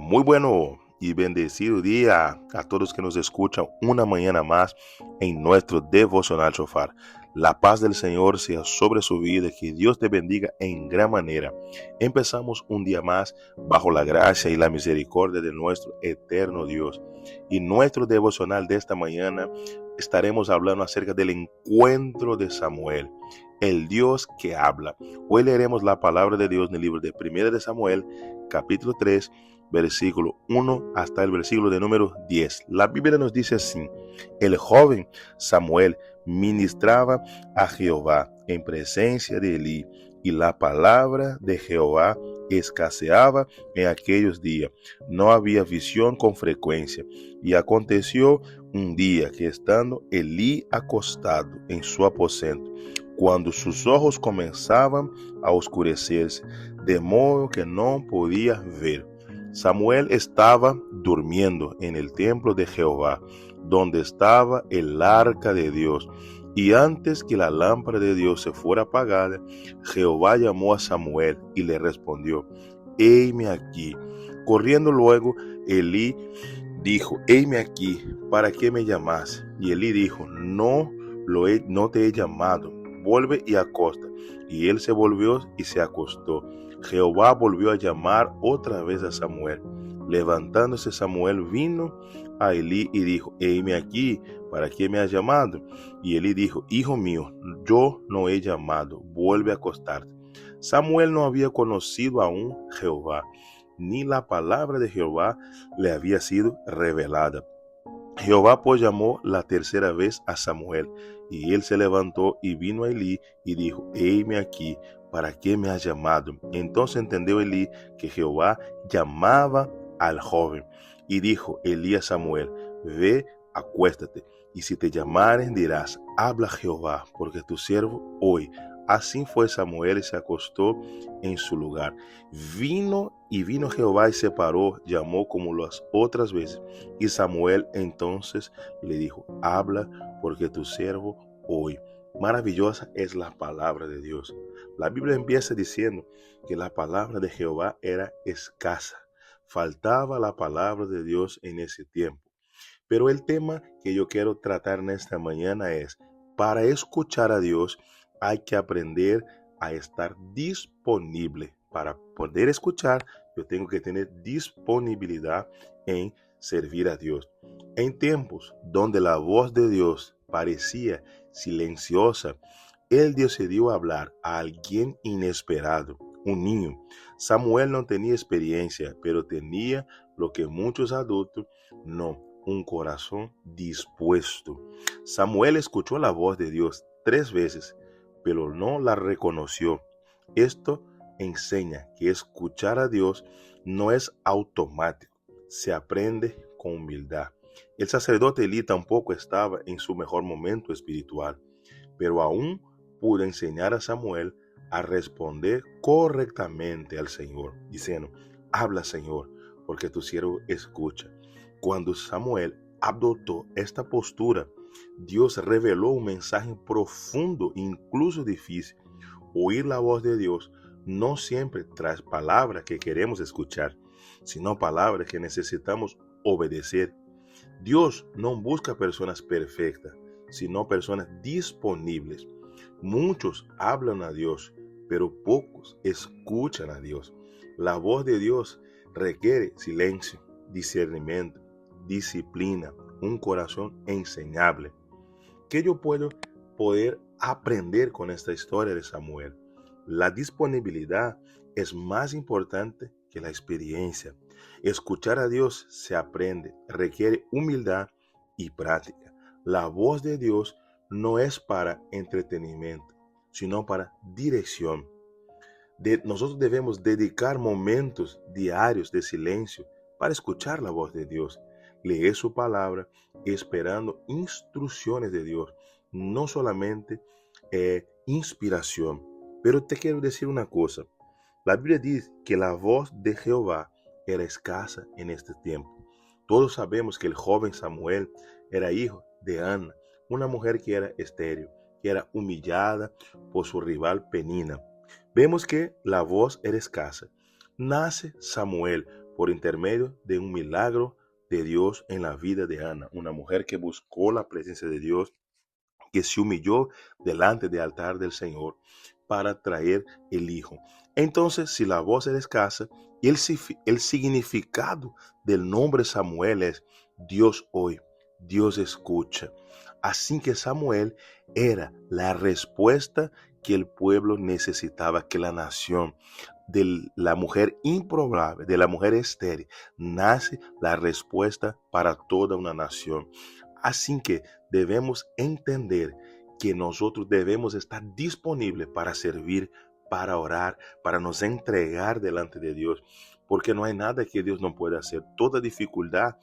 Muy bueno y bendecido día a todos que nos escuchan una mañana más en nuestro devocional Shofar. La paz del Señor sea sobre su vida, que Dios te bendiga en gran manera. Empezamos un día más bajo la gracia y la misericordia de nuestro eterno Dios. Y nuestro devocional de esta mañana estaremos hablando acerca del encuentro de Samuel, el Dios que habla. Hoy leeremos la palabra de Dios en el libro de 1 de Samuel, capítulo 3, versículo 1 hasta el versículo de número 10. La Biblia nos dice así: el joven Samuel ministraba a Jehová en presencia de Elí, y la palabra de Jehová escaseaba en aquellos días. No había visión con frecuencia. Y aconteció un día que, estando Elí acostado en su aposento, cuando sus ojos comenzaban a oscurecerse, de modo que no podía ver, Samuel estaba durmiendo en el templo de Jehová, donde estaba el arca de Dios. Y antes que la lámpara de Dios se fuera apagada, Jehová llamó a Samuel y le respondió: heme aquí. Corriendo luego, Elí dijo: heme aquí, ¿para qué me llamas? Y Elí dijo: no te he llamado, vuelve y acosta. Y él se volvió y se acostó. Jehová volvió a llamar otra vez a Samuel. Levantándose Samuel, vino a Elí y dijo: heme aquí, ¿para qué me has llamado? Y Elí dijo: hijo mío, yo no he llamado, vuelve a acostarte. Samuel no había conocido aún Jehová, ni la palabra de Jehová le había sido revelada. Jehová pues llamó la tercera vez a Samuel, y él se levantó y vino a Elí y dijo: heme aquí, ¿para qué me has llamado? Entonces entendió Elí que Jehová llamaba al joven. Y dijo Elí a Samuel: ve, acuéstate, y si te llamaren dirás: habla Jehová, porque tu siervo oye. Así fue Samuel y se acostó en su lugar. Vino Jehová y se paró, llamó como las otras veces. Y Samuel entonces le dijo: habla, porque tu siervo oye. Maravillosa es la palabra de Dios. La Biblia empieza diciendo que la palabra de Jehová era escasa. Faltaba la palabra de Dios en ese tiempo. Pero el tema que yo quiero tratar en esta mañana es: para escuchar a Dios hay que aprender a estar disponible. Para poder escuchar, yo tengo que tener disponibilidad en servir a Dios. En tiempos donde la voz de Dios parecía silenciosa, Él decidió hablar a alguien inesperado, un niño. Samuel no tenía experiencia, pero tenía lo que muchos adultos no: un corazón dispuesto. Samuel escuchó la voz de Dios 3 veces, pero no la reconoció. Esto enseña que escuchar a Dios no es automático, se aprende con humildad. El sacerdote Elí tampoco estaba en su mejor momento espiritual, pero aún pudo enseñar a Samuel a responder correctamente al Señor, diciendo: habla, Señor, porque tu siervo escucha. Cuando Samuel adoptó esta postura, Dios reveló un mensaje profundo, incluso difícil. Oír la voz de Dios no siempre trae palabras que queremos escuchar, sino palabras que necesitamos obedecer. Dios no busca personas perfectas, sino personas disponibles. Muchos hablan a Dios, pero pocos escuchan a Dios. La voz de Dios requiere silencio, discernimiento, disciplina, un corazón enseñable. ¿Qué yo puedo poder aprender con esta historia de Samuel? La disponibilidad es más importante que la experiencia. Escuchar a Dios se aprende, requiere humildad y práctica. La voz de Dios no es para entretenimiento, sino para dirección. Nosotros debemos dedicar momentos diarios de silencio para escuchar la voz de Dios, leer su palabra, esperando instrucciones de Dios, no solamente inspiración. Pero te quiero decir una cosa: la Biblia dice que la voz de Jehová era escasa en este tiempo. Todos sabemos que el joven Samuel era hijo de Ana, una mujer que era estéril, que era humillada por su rival Penina. Vemos que la voz era escasa. Nace Samuel por intermedio de un milagro de Dios en la vida de Ana, una mujer que buscó la presencia de Dios, que se humilló delante del altar del Señor para traer el hijo. Entonces, si la voz era escasa, el significado del nombre Samuel es Dios oye, Dios escucha. Así que Samuel era la respuesta que el pueblo necesitaba, que la nación, de la mujer improbable, de la mujer estéril, nace la respuesta para toda una nación. Así que debemos entender que nosotros debemos estar disponibles para servir, para orar, para nos entregar delante de Dios, porque no hay nada que Dios no pueda hacer. Toda dificultad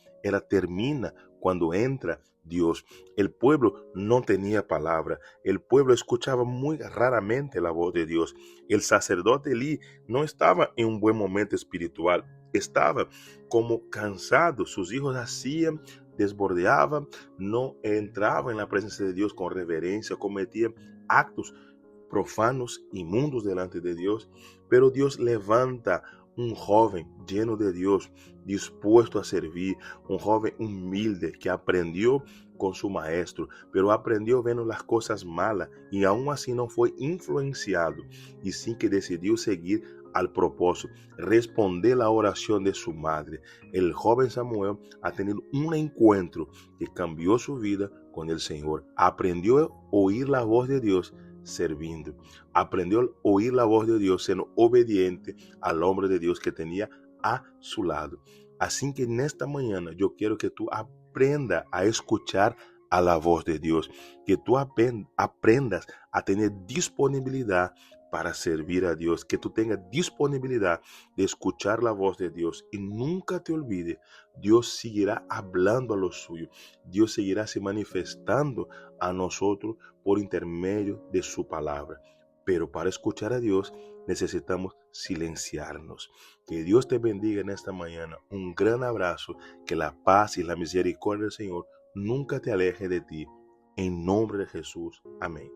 termina cuando entra Dios. El pueblo no tenía palabra, el pueblo escuchaba muy raramente la voz de Dios. El sacerdote Elí no estaba en un buen momento espiritual, estaba como cansado, sus hijos hacían, desbordeaban, no entraban en la presencia de Dios con reverencia, cometían actos profanos, inmundos delante de Dios, pero Dios levanta un joven lleno de Dios, dispuesto a servir, un joven humilde que aprendió con su maestro, pero aprendió viendo las cosas malas y aún así no fue influenciado, y sí que decidió seguir al propósito, responder la oración de su madre. El joven Samuel ha tenido un encuentro que cambió su vida con el Señor, aprendió a oír la voz de Dios sirviendo. Aprendió a oír la voz de Dios siendo obediente al hombre de Dios que tenía a su lado. Así que en esta mañana yo quiero que tú aprendas a escuchar a la voz de Dios, que tú aprendas a tener disponibilidad para servir a Dios, que tú tengas disponibilidad de escuchar la voz de Dios y nunca te olvides, Dios seguirá hablando a los suyos, Dios seguirá se manifestando a nosotros por intermedio de su palabra. Pero para escuchar a Dios necesitamos silenciarnos. Que Dios te bendiga en esta mañana. Un gran abrazo. Que la paz y la misericordia del Señor nunca te aleje de ti. En nombre de Jesús. Amén.